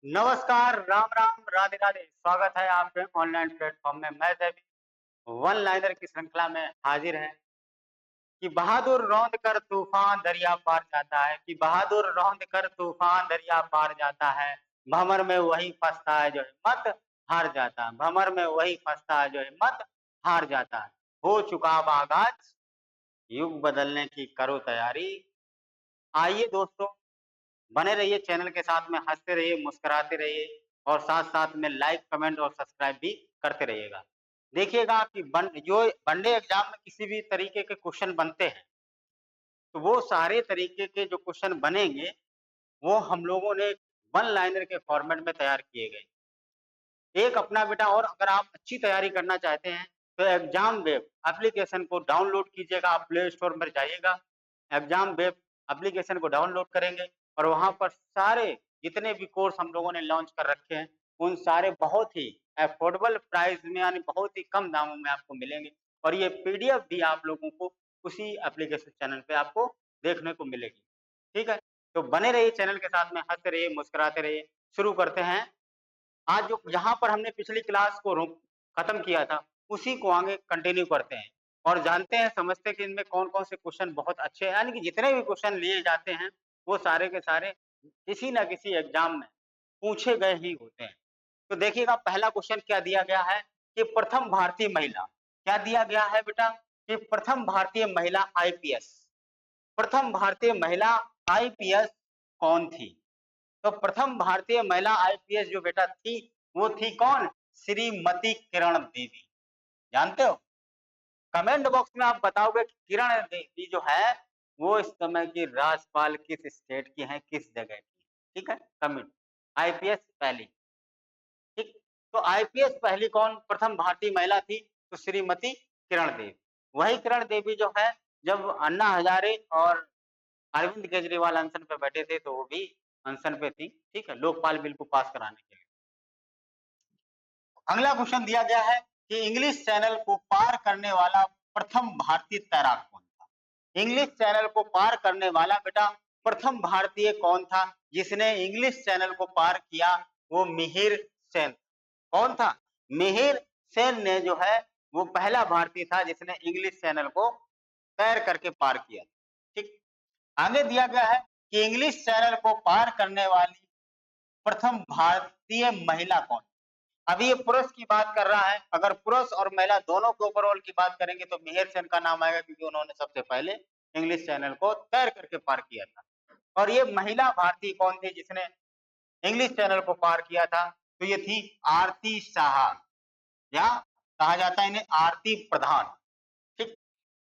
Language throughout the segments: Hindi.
नमस्कार, राम राम, राधे राधे। स्वागत है आपके ऑनलाइन प्लेटफॉर्म में। मैं सैफी वन लाइनर की श्रृंखला में हाजिर है कि बहादुर रौंद कर तूफान दरिया पार जाता है, कि बहादुर रौंद कर तूफान दरिया पार जाता है। भंवर में वही फंसता है जो हिम्मत हार जाता है, भंवर में वही फंसता है जो हिम्मत हार जाता है। हो चुका अब आगाज, युग बदलने की करो तैयारी। आइए दोस्तों, बने रहिए चैनल के साथ में, हंसते रहिए, मुस्कुराते रहिए और साथ-साथ में लाइक, कमेंट और सब्सक्राइब भी करते रहिएगा। देखिएगा कि जो वनडे एग्जाम में किसी भी तरीके के क्वेश्चन बनते हैं, तो वो सारे तरीके के जो क्वेश्चन बनेंगे, वो हम लोगों ने वन लाइनर के फॉर्मेट में तैयार किए गए। एक अपना बेटा, और अगर आप अच्छी तैयारी करना चाहते हैं, तो एग्जाम वेब एप्लीकेशन को डाउनलोड कीजिएगा। आप प्ले स्टोर में जाइएगा, एग्जाम वेब एप्लीकेशन को डाउनलोड करेंगे और वहाँ पर सारे जितने भी कोर्स हम लोगों ने लॉन्च कर रखे हैं, उन सारे बहुत ही अफोर्डेबल प्राइस में, यानी बहुत ही कम दामों में आपको मिलेंगे। और ये पीडीएफ भी आप लोगों को उसी एप्लीकेशन चैनल पे आपको देखने को मिलेगी। ठीक है? तो बने रहिए चैनल के साथ में, हंसते रहिए, मुस्कुराते रहिए। शुरू करते हैं। आज जो जहाँ पर हमने पिछली क्लास को खत्म किया था, उसी को आगे कंटिन्यू करते हैं और जानते हैं, समझते हैं कि इनमें कौन-कौन से क्वेश्चन बहुत अच्छे हैं, यानी कि जितने भी क्वेश्चन लिए जाते हैं, वो सारे के सारे किसी न किसी एग्जाम में पूछे गए ही होते हैं। तो देखिएगा, पहला क्वेश्चन क्या दिया गया है कि प्रथम भारतीय महिला, क्या दिया गया है बेटा कि प्रथम भारतीय महिला आईपीएस, प्रथम भारतीय महिला आईपीएस कौन थी? तो प्रथम भारतीय महिला आईपीएस जो बेटा थी, वो थी कौन? श्रीमती किरण देवी। जानते हो? कमेंट बॉक्स में आप बताओगे कि किरण देवी जो है, वो इस समय की राज्यपाल किस स्टेट की है, किस जगह की? ठीक है? कमेंट। आईपीएस पहली, ठीक? तो आईपीएस पहली कौन प्रथम भारतीय महिला थी? तो श्रीमती किरण देवी। वही किरण देवी जो है, जब अन्ना हजारे और अरविंद केजरीवाल अनशन पे बैठे थे, तो वो भी अनशन पे थी। ठीक है? लोकपाल बिल को पास कराने के लिए। अगला क्वेश्चन दिया गया है कि इंग्लिश चैनल को पार करने वाला प्रथम भारतीय तैराक कौन था? इंग्लिश चैनल को पार करने वाला बेटा प्रथम भारतीय कौन था जिसने इंग्लिश चैनल को पार किया? वो मिहिर सेन। कौन था? मिहिर सेन ने जो है, वो पहला भारतीय था जिसने इंग्लिश चैनल को तैर करके पार किया। ठीक। आगे दिया गया है कि इंग्लिश चैनल को पार करने वाली प्रथम भारतीय महिला कौन? अभी ये पुरुष की बात कर रहा है। अगर पुरुष और महिला दोनों के ओवरऑल की बात करेंगे, तो मिहिर सेन का नाम आएगा, क्योंकि उन्होंने सबसे पहले इंग्लिश चैनल को तैर करके पार किया था। और ये महिला भारतीय कौन थी जिसने इंग्लिश चैनल को पार किया था? तो ये थी आरती शाह, या कहा जाता है इन्हें आरती प्रधान। ठीक,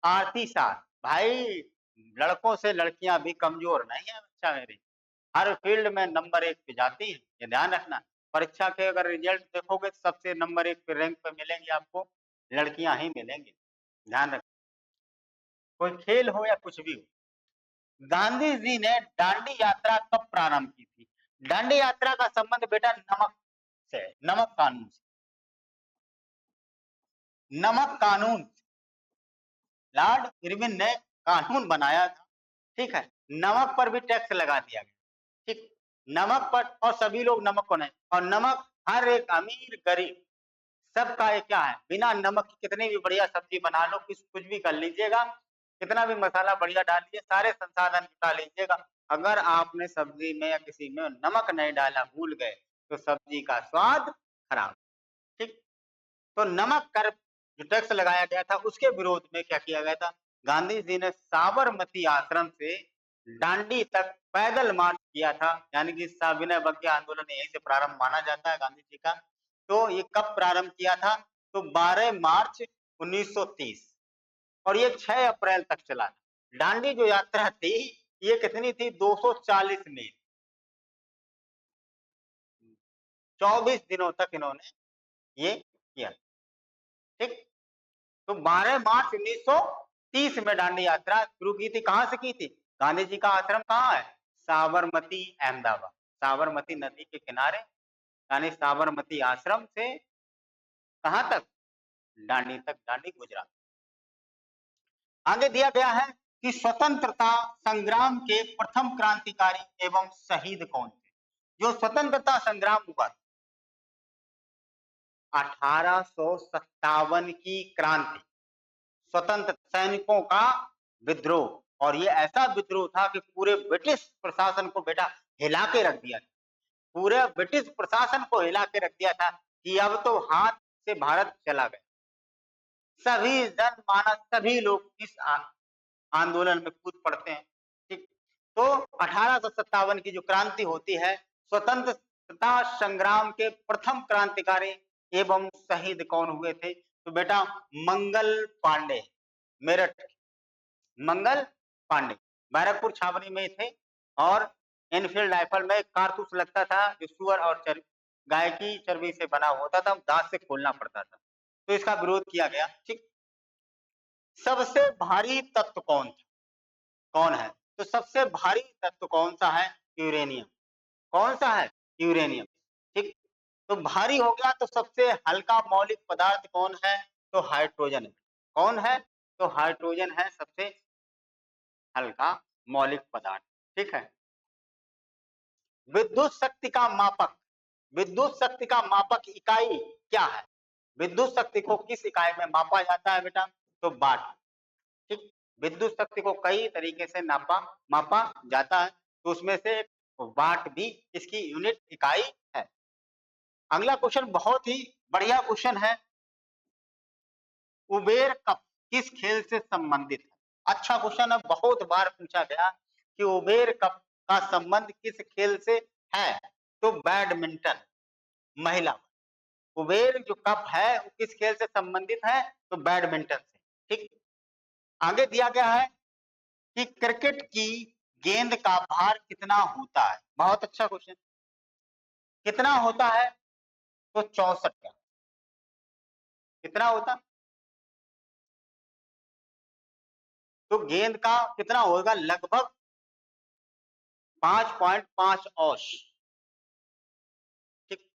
आरती शाह। भाई, लड़कों से लड़कियां भी कमजोर नहीं है बच्चा मेरे। हर फील्ड में नंबर 1 पे जाती है, ये ध्यान रखना। परीक्षा के अगर रिजल्ट देखोगे, तो सबसे नंबर 1 पे रैंक पे मिलेंगी आपको लड़कियां ही मिलेंगी। ध्यान रखना, कोई खेल हो या कुछ भी हो। गांधी जी ने दांडी यात्रा कब प्रारंभ की थी? दांडी यात्रा का संबंध बेटा नमक से है, नमक कानून से। नमक कानून, लॉर्ड इरविन ने कानून बनाया था। ठीक है? नमक पर भी टैक्स लगा दिया गया। ठीक, नमक पर, और सभी लोग नमक को नहीं, और नमक हर एक अमीर गरीब सबका ये क्या है, बिना नमक की कितनी भी बढ़िया सब्जी बना लो, कुछ भी कर लीजिएगा, कितना भी मसाला बढ़िया डाल लीजिए, सारे संसाधन जुटा लीजिएगा, अगर आपने सब्जी में या किसी में नमक नहीं डाला, भूल गए, तो सब्जी का स्वाद खराब। ठीक, तो नमक कर जो टैक्स लगाया गया था, उसके विरोध में क्या किया गया था? गांधी जी ने साबरमती आश्रम से दांडी तक पैदल मार्च किया था, यानी कि सविनय अवज्ञा आंदोलन यहीं से प्रारंभ माना जाता है गांधी जी का। तो ये कब प्रारंभ किया था? तो 12 मार्च 1930, और ये 6 अप्रैल तक चला था। दांडी जो यात्रा थी, ये कितनी थी? 240 मील। 24 दिनों तक इन्होंने ये किया। ठीक, तो 12 मार्च 1930 में दांडी यात्रा शुरू की थी। कहां से की थी? गांधी जी का आश्रम कहाँ है? साबरमती, अहमदाबाद। साबरमती नदी के किनारे, यानी साबरमती आश्रम से कहां तक? दांडी तक, दांडी गुजरात। आगे दिया गया है कि स्वतंत्रता संग्राम के प्रथम क्रांतिकारी एवं शहीद कौन थे? जो स्वतंत्रता संग्राम हुआ 1857 की क्रांति, स्वतंत्र सैनिकों का विद्रोह, और ये ऐसा विद्रोह था कि पूरे ब्रिटिश प्रशासन को बेटा हिला के रख दिया था। पूरे ब्रिटिश प्रशासन को हिला के रख दिया था कि अब तो हाथ से भारत चला गया। सभी जनमानस, सभी लोग इस आंदोलन में कूद पड़ते हैं। ठीक, तो 1857 की जो क्रांति होती है, स्वतंत्रता संग्राम के प्रथम क्रांतिकारी एवं शहीद कौन हुए थे? तो बेटा मंगल पांडे, मेरठ मंगल पांडे बैरकपुर छावनी में थे, और एनफील्ड राइफल में कारतूस लगता था जो सुअर और गाय की चर्बी से बना होता था, दांत से खोलना पड़ता था, तो इसका विरोध किया गया। ठीक, सबसे भारी तत्व कौन है? तो सबसे भारी तत्व कौन सा है? यूरेनियम। कौन सा है? यूरेनियम। ठीक, तो भारी हो गया, तो सबसे हल्का मौलिक पदार्थ कौन है? तो हाइड्रोजन है। कौन है? तो हाइड्रोजन है सबसे हल्का मौलिक पदार्थ। ठीक है। विद्युत शक्ति का मापक, विद्युत शक्ति का मापक इकाई क्या है? विद्युत शक्ति को किस इकाई में मापा जाता है बेटा? तो वाट। ठीक, विद्युत शक्ति को कई तरीके से मापा जाता है, तो उसमें से वाट भी इसकी यूनिट इकाई है। अगला क्वेश्चन बहुत ही बढ़िया क्वेश्चन है, उबेर कप किस खेल से संबंधित है? अच्छा क्वेश्चन है, बहुत बार पूछा गया कि उबेर कप का संबंध किस खेल से है? तो बैडमिंटन, महिला। उबेर जो कप है वो किस खेल से संबंधित है? तो बैडमिंटन से। ठीक, आगे दिया गया है कि क्रिकेट की गेंद का भार कितना होता है? बहुत अच्छा क्वेश्चन। कितना होता है? तो 64 का। कितना होता? तो गेंद का कितना होगा? लगभग 5.5 औंस। ठीक,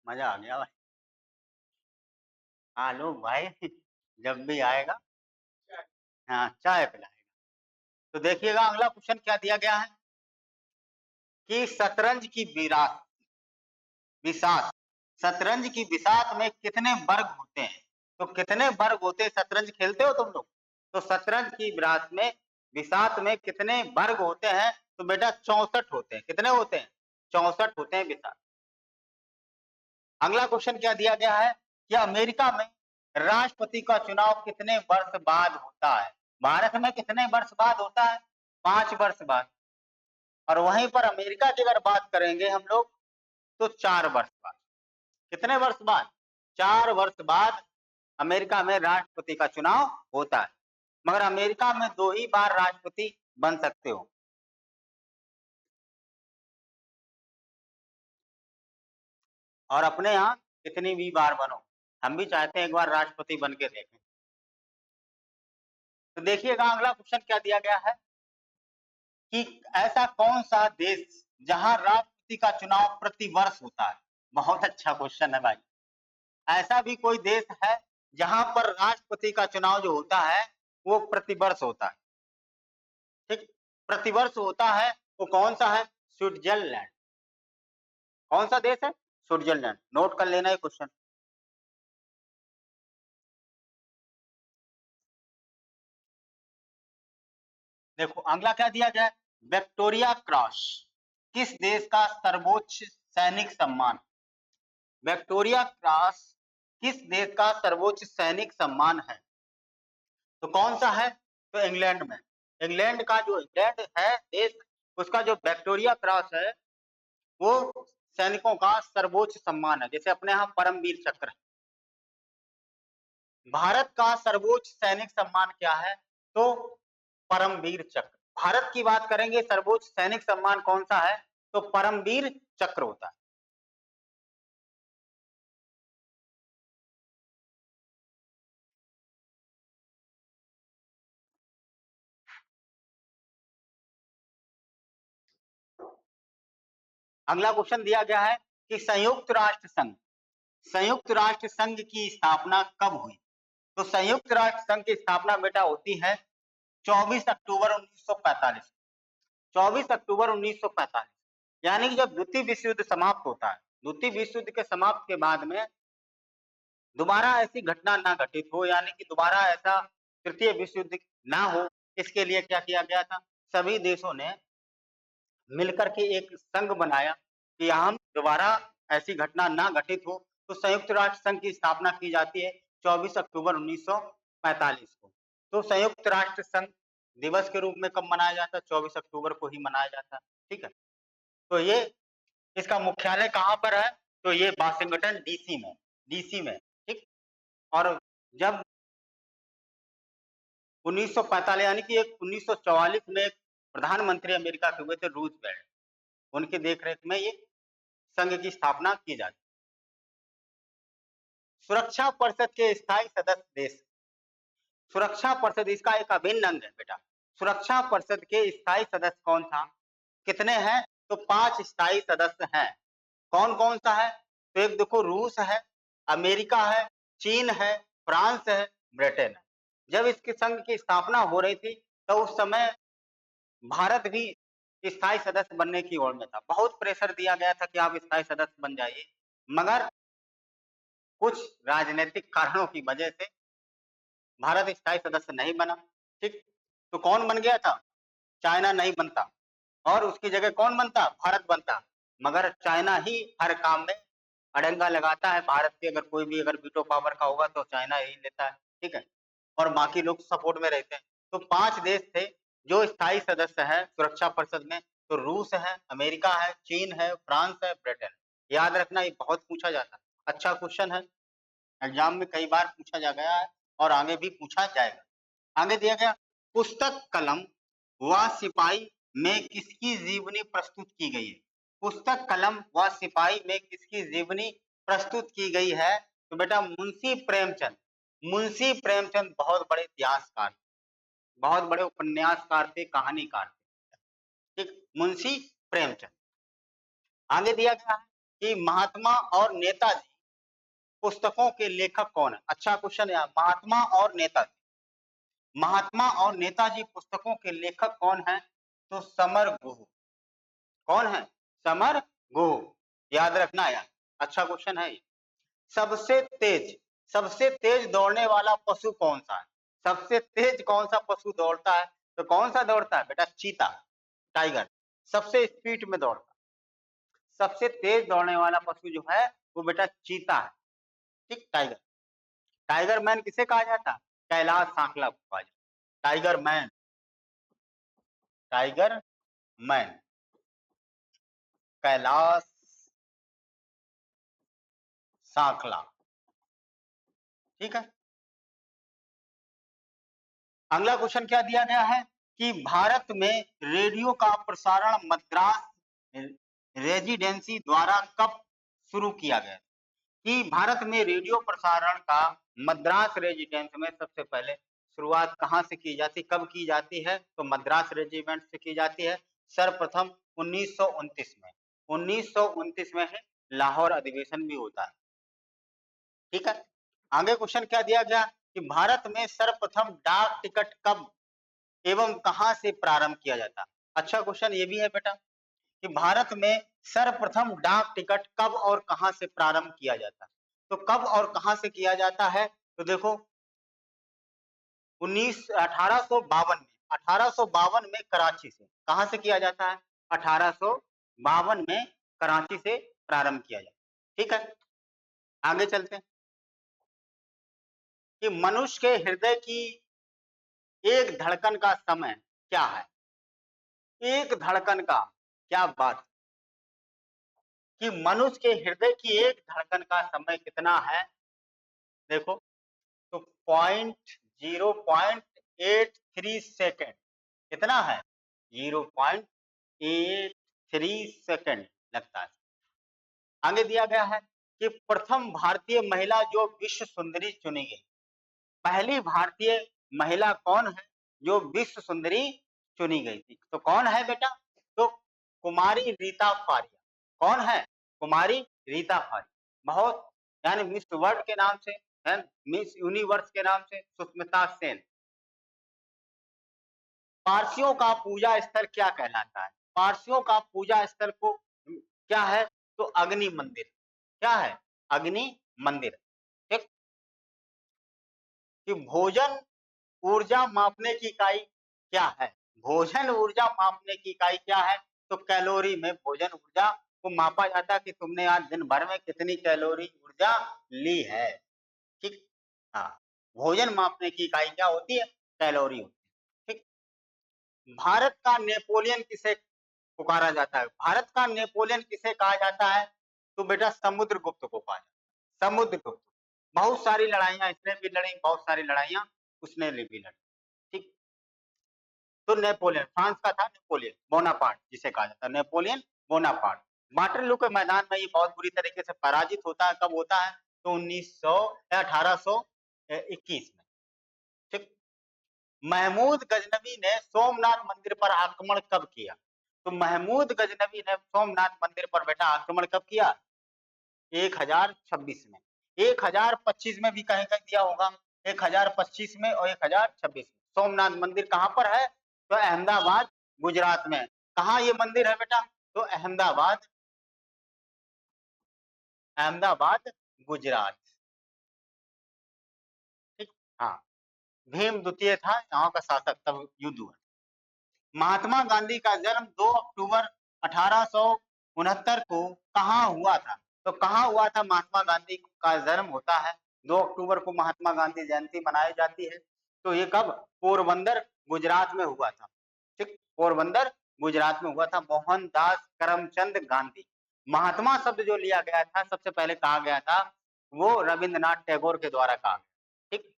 मजा आ गया भाई। हाँ लो भाई, जब भी आएगा हाँ चाय पिलाएगा। तो देखिएगा अगला क्वेश्चन क्या दिया गया है कि शतरंज की बिसात, शतरंज की बिसात में कितने वर्ग होते हैं? तो कितने वर्ग होते हैं? शतरंज खेलते हो तुम लोग? तो शतरंज की विरासत में बिसात में कितने वर्ग होते हैं? तो बेटा 64 होते हैं। कितने होते हैं? 64 होते हैं बिसात। अगला क्वेश्चन क्या दिया गया है कि अमेरिका में राष्ट्रपति का चुनाव कितने वर्ष बाद होता है? भारत में कितने वर्ष बाद होता है? 5 वर्ष बाद। और वहीं पर अमेरिका की अगर बात करेंगे हम लोग तो 4 वर्ष बाद। कितने वर्ष बाद? 4 वर्ष बाद अमेरिका में राष्ट्रपति का चुनाव होता है। मगर अमेरिका में 2 ही बार राष्ट्रपति बन सकते हो। और अपने यहाँ कितनी भी बार बनो, हम भी चाहते हैं एक बार राष्ट्रपति बन के देखें। तो देखिएगा अगला क्वेश्चन क्या दिया गया है कि ऐसा कौन सा देश जहां राष्ट्रपति का चुनाव प्रति वर्ष होता है? बहुत अच्छा क्वेश्चन है भाई। ऐसा भी कोई देश है जहां पर राष्ट्रपति का चुनाव जो होता है वो प्रतिवर्ष होता है? ठीक, प्रतिवर्ष होता है। वो कौन सा है? स्विट्जरलैंड। कौन सा देश है? स्विट्जरलैंड। नोट कर लेना है क्वेश्चन। देखो अगला क्या दिया गया है, विक्टोरिया क्रॉस किस देश का सर्वोच्च सैनिक सम्मान? विक्टोरिया क्रॉस किस देश का सर्वोच्च सैनिक सम्मान है? तो कौन सा है? तो इंग्लैंड में। इंग्लैंड का जो इंग्लैंड है देश, उसका जो विक्टोरिया क्रॉस है वो सैनिकों का सर्वोच्च सम्मान है, जैसे अपने यहाँ परमवीर चक्र है। भारत का सर्वोच्च सैनिक सम्मान क्या है? तो परमवीर चक्र। भारत की बात करेंगे सर्वोच्च सैनिक सम्मान कौन सा है? तो परमवीर चक्र होता है। अगला क्वेश्चन दिया गया है कि संयुक्त राष्ट्र संघ की स्थापना कब हुई? तो संयुक्त राष्ट्र संघ की स्थापना बेटा होती है 24 अक्टूबर 1945। 24 अक्टूबर 1945 यानी कि जब द्वितीय विश्व युद्ध समाप्त होता है, द्वितीय विश्व युद्ध के समाप्त के बाद में दोबारा ऐसी घटना ना घटित हो, यानी कि दोबारा ऐसा तृतीय विश्व युद्ध ना हो, इसके लिए क्या किया गया था? सभी देशों ने मिलकर के एक संघ बनाया कि हम दोबारा ऐसी घटना ना घटित हो, तो संयुक्त राष्ट्र संघ की स्थापना की जाती है 24 अक्टूबर 1945 को। तो संयुक्त राष्ट्र संघ दिवस के रूप में कब मनाया जाता है? 24 अक्टूबर को ही मनाया जाता है, ठीक है? तो ये इसका मुख्यालय कहाँ पर है? तो ये वाशिंगटन डीसी में, ठीक? और जब 1945 यानी कि एक 1944 में एक प्रधानमंत्री अमेरिका के हुए थे रूजवेल्ट, उनकी देखरेख में ये संघ की स्थापना की जाती है। सुरक्षा परिषद के स्थायी सदस्य देश, सुरक्षा परिषद इसका एक अभिन्न अंग है बेटा। सुरक्षा परिषद के स्थायी सदस्य कौन था? कितने हैं? तो 5 स्थायी सदस्य हैं। कौन-कौन सा है? तो एक देखो रूस है, अमेरिका है, चीन है, फ्रांस है, ब्रिटेन है। जब इसके संघ की स्थापना हो रही थी, तो उस समय भारत भी स्थायी सदस्य बनने की ओर में था। बहुत प्रेशर दिया गया था कि आप स्थायी सदस्य बन जाइए, मगर कुछ राजनीतिक कारणों की वजह से भारत स्थायी सदस्य नहीं बना, ठीक? तो कौन बन गया था? चाइना नहीं बनता और उसकी जगह कौन बनता? भारत बनता। मगर चाइना ही हर काम में अड़ंगा लगाता है। भारत की अगर कोई भी अगर वीटो पावर का होगा तो चाइना ही लेता है, ठीक है? और बाकी लोग सपोर्ट में रहते हैं। तो 5 देश थे जो स्थायी सदस्य हैं सुरक्षा परिषद में, तो रूस है, अमेरिका है, चीन है, फ्रांस है, ब्रिटेन है। याद रखना ये बहुत पूछा जाता है। अच्छा क्वेश्चन है, एग्जाम में कई बार पूछा जा गया है और आगे भी पूछा जाएगा। आगे दिया गया पुस्तक कलम व सिपाही में किसकी जीवनी प्रस्तुत की गई है? पुस्तक कलम व सिपाही में किसकी जीवनी प्रस्तुत की गई है? तो बेटा मुंशी प्रेमचंद। मुंशी प्रेमचंद बहुत बड़े इतिहासकार, बहुत बड़े उपन्यासकार थे, कहानीकार थे, ठीक? मुंशी प्रेमचंद। आगे दिया गया है कि महात्मा और नेताजी पुस्तकों के लेखक कौन है? अच्छा क्वेश्चन है। महात्मा और नेताजी, महात्मा और नेताजी पुस्तकों के लेखक कौन है? तो समर गुह। कौन है? समर गुह। याद रखना यार, अच्छा क्वेश्चन है ये। सबसे तेज, सबसे तेज दौड़ने वाला पशु कौन सा है? सबसे तेज कौन सा पशु दौड़ता है? तो कौन सा दौड़ता है बेटा? चीता, टाइगर सबसे स्पीड में दौड़ता है। सबसे तेज दौड़ने वाला पशु जो है वो बेटा चीता है, ठीक? टाइगर। टाइगर मैन किसे कहा जाता? कैलाश सांकला को कहा जाता। Tiger man, tiger man Kailash सांकला, ठीक है। अगला क्वेश्चन क्या दिया गया है कि भारत में रेडियो का प्रसारण मद्रास रेजिडेंसी द्वारा कब शुरू किया गया? कि भारत में रेडियो प्रसारण का मद्रास रेजिडेंस में सबसे पहले शुरुआत कहाँ से की जाती, कब की जाती है? तो मद्रास रेजिमेंट से की जाती है सर्वप्रथम 1929 में। 1929 में है लाहौर अधिवेशन भी होता है, ठीक है। आगे क्वेश्चन क्या दिया गया कि भारत में सर्वप्रथम डाक टिकट कब एवं कहां से प्रारंभ किया जाता? अच्छा क्वेश्चन ये भी है बेटा कि भारत में सर्वप्रथम डाक टिकट कब और कहां से प्रारंभ किया जाता? तो कब और कहां से किया जाता है? तो देखो 1852 में, 1852 में कराची से। कहां से किया जाता है? 1852 में कराची से प्रारंभ किया जाता है, ठीक है। आगे चलते हैं कि मनुष्य के हृदय की एक धड़कन का समय क्या है? एक धड़कन का, क्या बात कि मनुष्य के हृदय की एक धड़कन का समय कितना है? देखो तो 0.83 सेकेंड। कितना है? 0.83 सेकेंड लगता है। आगे दिया गया है कि प्रथम भारतीय महिला जो विश्व सुंदरी चुनी गई। पहली भारतीय महिला कौन है जो विश्व सुंदरी चुनी गई थी? तो कौन है बेटा? तो कुमारी रीता फारिया। कौन है? कुमारी रीता फारिया। बहुत यानी मिस वर्ल्ड के नाम से है मिस यूनिवर्स के नाम से सुष्मिता सेन। पारसियों का पूजा स्थल क्या कहलाता है? पारसियों का पूजा स्थल को क्या है? तो अग्नि मंदिर। क्या है? अग्नि मंदिर। ठीक। कि भोजन ऊर्जा मापने की इकाई क्या है? भोजन ऊर्जा मापने की इकाई क्या है? तो कैलोरी में भोजन ऊर्जा को मापा जाता है कि तुमने आज दिन भर में कितनी कैलोरी ऊर्जा ली है। ठीक। हाँ, भोजन मापने की इकाई क्या होती है? कैलोरी होती है। ठीक। भारत का नेपोलियन किसे पुकारा जाता है? भारत का नेपोलियन किसे कहा जाता है? तो बेटा समुद्रगुप्त को कहा जाता है। समुद्रगुप्त। बहुत सारी लड़ाइयां इसने भी लड़ी, बहुत सारी लड़ाइयां उसने भी लड़ी। ठीक। तो नेपोलियन फ्रांस का था, नेपोलियन बोनापार्ट जिसे कहा जाता है, नेपोलियन बोनापार्ट। वाटरलू के मैदान में ये बहुत बुरी तरीके से पराजित होता है। कब होता है? तो 1900 या 1821 में। ठीक। महमूद गजनवी ने सोमनाथ मंदिर पर आक्रमण कब किया? तो महमूद गजनवी ने सोमनाथ मंदिर पर बेटा आक्रमण कब किया? 1026 में। 1025 में भी कहीं कहीं दिया होगा, 1025 में और 1026 में। सोमनाथ मंदिर कहां पर है? तो अहमदाबाद गुजरात में। कहा ये मंदिर है बेटा? तो अहमदाबाद, अहमदाबाद गुजरात। ठीक। हाँ, भीम द्वितीय था यहाँ का शासक, तब युद्ध हुआ। महात्मा गांधी का जन्म 2 अक्टूबर 1869 को कहाँ हुआ था? तो कहाँ हुआ था महात्मा गांधी का जन्म होता है? 2 अक्टूबर को महात्मा गांधी जयंती मनाई जाती है। तो ये कब? पोरबंदर गुजरात में हुआ था। ठीक। पोरबंदर गुजरात में हुआ था। मोहनदास करमचंद गांधी। महात्मा शब्द जो लिया गया था, सबसे पहले कहा गया था, वो रविंद्रनाथ टैगोर के द्वारा कहा गया। ठीक।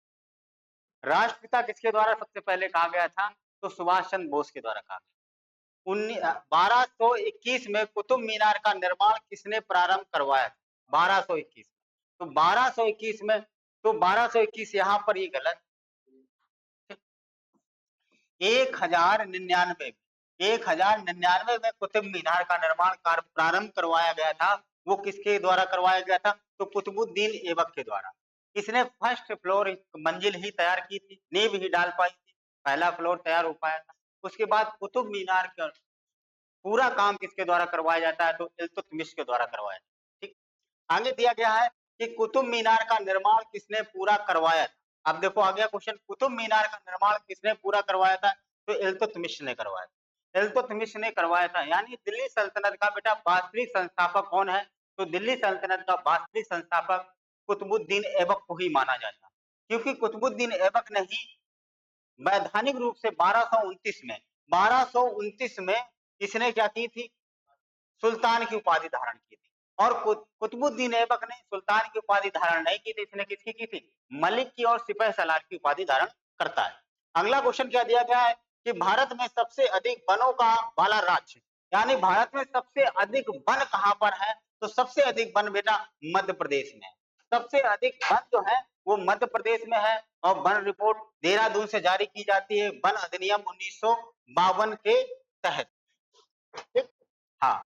राष्ट्रपिता किसके द्वारा सबसे पहले कहा गया था? तो सुभाष चंद्र बोस के द्वारा कहा गया। 1221 में कुतुब मीनार का निर्माण किसने प्रारंभ करवाया? 1221। तो 1221 में, तो 1221 यहाँ पर ये गलत। 1099, 1099 में कुतुब मीनार का निर्माण कार्य प्रारंभ करवाया गया था। वो किसके द्वारा करवाया गया था? तो कुतुबुद्दीन ऐबक के द्वारा। इसने फर्स्ट फ्लोर मंजिल ही तैयार की थी, नींव ही डाल पाई थी, पहला फ्लोर तैयार हो पाया था। उसके बाद कुतुब मीनार का पूरा काम किसके द्वारा करवाया जाता है? तो इल्तुतमिश के द्वारा करवाया। ठीक। आगे दिया गया है कि कुतुब मीनार का निर्माण किसने पूरा करवाया था? अब देखो आ गया क्वेश्चन, कुतुब मीनार का निर्माण किसने पूरा करवाया था? तो इल्तुतमिश ने करवाया था। इल्तुतमिश ने करवाया था। यानी दिल्ली सल्तनत का बेटा वास्तविक संस्थापक कौन है? तो दिल्ली सल्तनत का वास्तविक संस्थापक कुतुबुद्दीन ऐबक को ही माना जाता है, क्योंकि कुतुबुद्दीन ऐबक ने ही वैधानिक रूप से 1229 में इसने क्या की थी? सुल्तान की उपाधि धारण की थी। और कुतुबुद्दीन ऐबक ने सुल्तान की उपाधि धारण नहीं की थी, इसने किसकी की थी? मलिक की और सिपह सलार की उपाधि धारण करता है। अगला क्वेश्चन क्या दिया गया है कि भारत में सबसे अधिक वनों का वाला राज्य, यानी भारत में सबसे अधिक वन कहां पर है? तो सबसे अधिक वन बेटा मध्य प्रदेश में है। सबसे अधिक वन जो है वो मध्य प्रदेश में है। और वन रिपोर्ट देहरादून से जारी की जाती है, वन अधिनियम 1952 के तहत। ठीक। हाँ,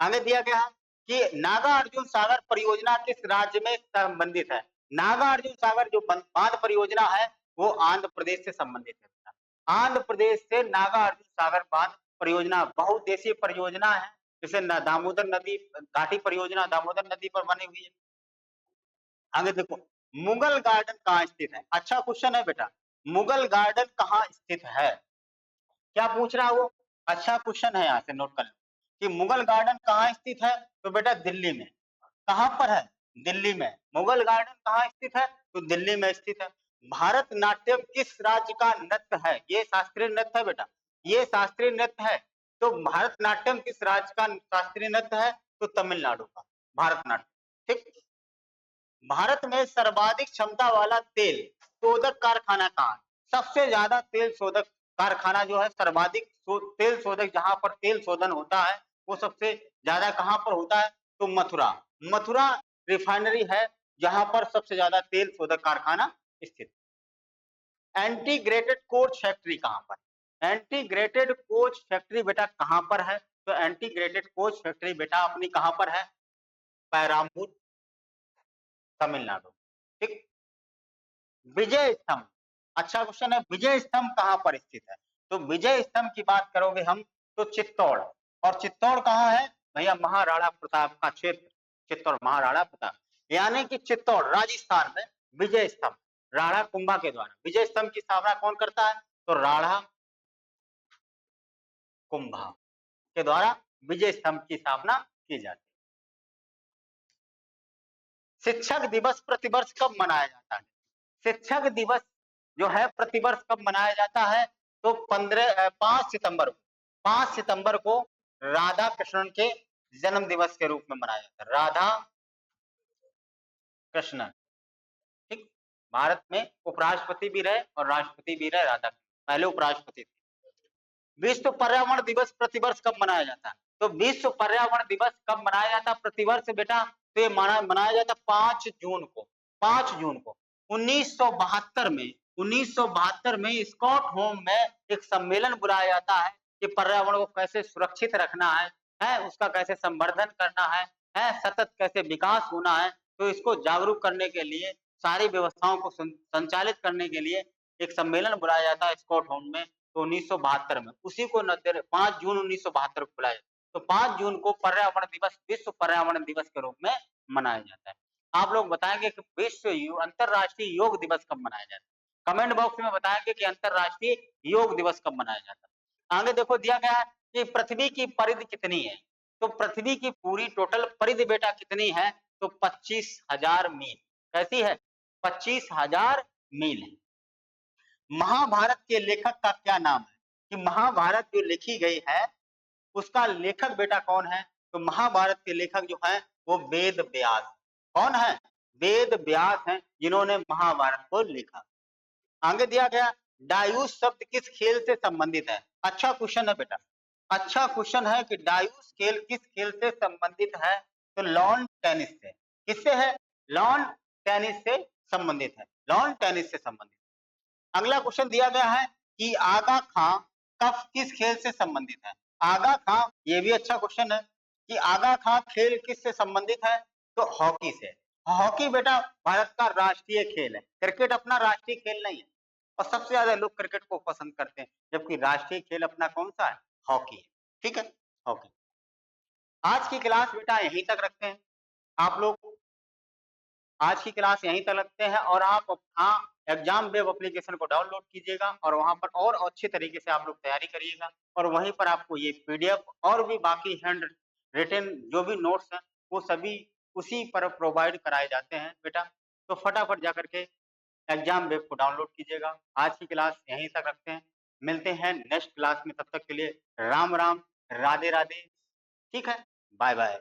आगे दिया गया है कि नागा अर्जुन सागर परियोजना किस राज्य में संबंधित है? नागा अर्जुन सागर जो बांध परियोजना है वो आंध्र प्रदेश से संबंधित है। आंध्र प्रदेश से नागा अर्जुन सागर बांध परियोजना बहुउद्देशीय परियोजना है, जिसे दामोदर नदी घाटी परियोजना दामोदर नदी पर बनी हुई है। आगे देखो, मुगल गार्डन कहाँ स्थित है? अच्छा क्वेश्चन है बेटा, मुगल गार्डन कहाँ स्थित है? क्या पूछ रहा है वो? अच्छा क्वेश्चन है, यहाँ से नोट कर लो कि मुगल गार्डन कहाँ स्थित है? तो बेटा दिल्ली में। कहां पर है? दिल्ली में। मुगल गार्डन कहाँ स्थित है? तो दिल्ली में स्थित है। भारतनाट्यम किस राज्य का नृत्य है? ये शास्त्रीय नृत्य है बेटा, ये शास्त्रीय नृत्य है। तो भारतनाट्यम किस राज्य का शास्त्रीय नृत्य है? तो तमिलनाडु का भारतनाट्यम। ठीक। भारत में सर्वाधिक क्षमता वाला तेल शोधक कारखाना कहाँ है? सबसे ज्यादा तेल शोधक कारखाना जो है, सर्वाधिक तेल शोधक जहां पर तेल शोधन होता है, वो सबसे ज्यादा कहां पर होता है? तो मथुरा। मथुरा रिफाइनरी है जहां पर सबसे ज्यादा तेल शोधक कारखाना स्थित। एंटीग्रेटेड कोच फैक्ट्री कहां पर? एंटीग्रेटेड कोच फैक्ट्री बेटा कहां पर है? तो एंटीग्रेटेड कोच फैक्ट्री बेटा अपनी कहां पर है? पैरामूर, तमिलनाडु। ठीक। विजय स्तंभ, अच्छा क्वेश्चन है, विजय स्तंभ कहाँ पर स्थित है? तो विजय स्तंभ की बात करोगे हम तो चित्तौड़, और चित्तौड़ कहाँ है भैया? महाराणा प्रताप का क्षेत्र, चित्तौड़ महाराणा प्रताप, यानी कि चित्तौड़ राजस्थान में विजय स्तंभ राणा कुंभा के द्वारा, विजय स्तंभ की स्थापना कौन करता है? तो राणा कुंभा के द्वारा विजय स्तंभ की स्थापना की जाती है। शिक्षक दिवस प्रतिवर्ष कब मनाया जाता है? शिक्षक दिवस जो है प्रतिवर्ष कब मनाया जाता है? तो 5 सितंबर को, 5 सितंबर को राधा कृष्णन के जन्म दिवस के रूप में मनाया जाता है। राधा कृष्णन, ठीक। भारत में उपराष्ट्रपति भी रहे और राष्ट्रपति भी रहे राधा, पहले उपराष्ट्रपति थे। विश्व पर्यावरण दिवस प्रतिवर्ष कब मनाया जाता है? तो विश्व पर्यावरण दिवस कब मनाया जाता है प्रतिवर्ष बेटा? तो ये मनाया जाता 5 जून को, 5 जून को 1972 में, 1972 में स्टॉकहोम में एक सम्मेलन बुलाया जाता है कि पर्यावरण को कैसे सुरक्षित रखना है उसका कैसे संवर्धन करना है सतत कैसे विकास होना है। तो इसको जागरूक करने के लिए, सारी व्यवस्थाओं को संचालित करने के लिए एक सम्मेलन बुलाया जाता है स्टॉकहोम में, तो 1972 में, उसी को 5 जून 1972 को बुलाया। तो 5 जून को पर्यावरण दिवस, विश्व पर्यावरण दिवस के रूप में मनाया जाता है। आप लोग बताएंगे कि अंतरराष्ट्रीय योग दिवस कब मनाया जाता है? कमेंट बॉक्स में बताएंगे कि अंतरराष्ट्रीय योग दिवस कब मनाया जाता है। आगे देखो दिया गया है कि पृथ्वी की परिधि कितनी है? तो पृथ्वी की पूरी टोटल परिधि बेटा कितनी है? तो 25,000 मील। कैसी है? 25,000 मील है। महाभारत के लेखक का क्या नाम है? कि महाभारत जो लिखी गई है उसका लेखक बेटा कौन है? तो महाभारत के लेखक जो है वो वेद व्यास। कौन है? वेद व्यास हैं जिन्होंने महाभारत को लिखा। आगे दिया गया डायूस शब्द किस खेल से संबंधित है? अच्छा क्वेश्चन है बेटा, अच्छा क्वेश्चन है कि डायूस खेल किस खेल से संबंधित है? तो लॉन टेनिस से। किससे है? लॉन टेनिस से संबंधित है, लॉन टेनिस से संबंधित। अगला क्वेश्चन दिया गया है कि आगा खां कफ किस खेल से संबंधित है? आगा खां, ये भी अच्छा क्वेश्चन है कि आगा खां खेल किससे संबंधित है? तो हॉकी से। हॉकी बेटा भारत का राष्ट्रीय खेल है, क्रिकेट अपना राष्ट्रीय खेल नहीं है, और सबसे ज्यादा लोग क्रिकेट को पसंद करते हैं, जबकि राष्ट्रीय खेल अपना कौन सा है? हॉकी है, ठीक है, हॉकी। आज की क्लास बेटा यहीं तक रखते हैं। आप लोग आज की क्लास यहीं तक रखते हैं, और आप हाँ एग्जाम वेब एप्लीकेशन को डाउनलोड कीजिएगा और वहां पर और अच्छे तरीके से आप लोग तैयारी करिएगा, और वहीं पर आपको ये पीडीएफ और भी बाकी हैंड रिटन जो भी नोट्स हैं वो सभी उसी पर प्रोवाइड कराए जाते हैं बेटा। तो फटाफट जा करके एग्जाम वेब को डाउनलोड कीजिएगा। आज की क्लास यहीं तक रखते हैं, मिलते हैं नेक्स्ट क्लास में, तब तक के लिए राम राम, राधे राधे, ठीक है, बाय बाय।